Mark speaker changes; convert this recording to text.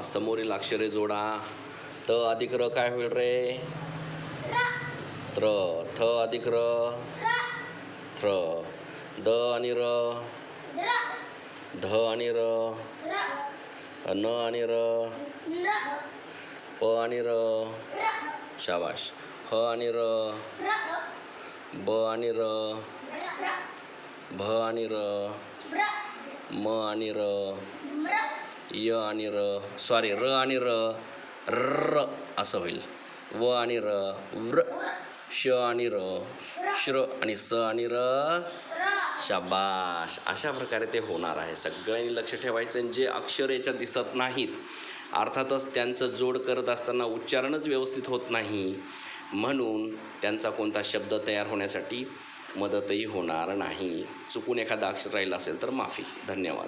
Speaker 1: समोरील अक्षरे जोडा. त अधिक र काय होईल रे? त्र. थ अधिक र थ्र. द आणि र ध आणि र न आणि र प आणि र शाबाश. ह आणि र ब आणि र भ आणि र म आणि र य आणि र सॉरी र आणि र र असं होईल. व आणि र व्र. श आणि र श्र आणि स आणि र शाबाश. अशा प्रकारे ते होणार आहे. सगळ्यांनी लक्ष ठेवायचं. जे अक्षर याच्यात दिसत नाहीत अर्थातच त्यांचं जोड करत असताना उच्चारणच व्यवस्थित होत नाही, म्हणून त्यांचा कोणता शब्द तयार होण्यासाठी मदतही होणार नाही. चुकून एखादा अक्षर राहिला असेल तर माफी. धन्यवाद.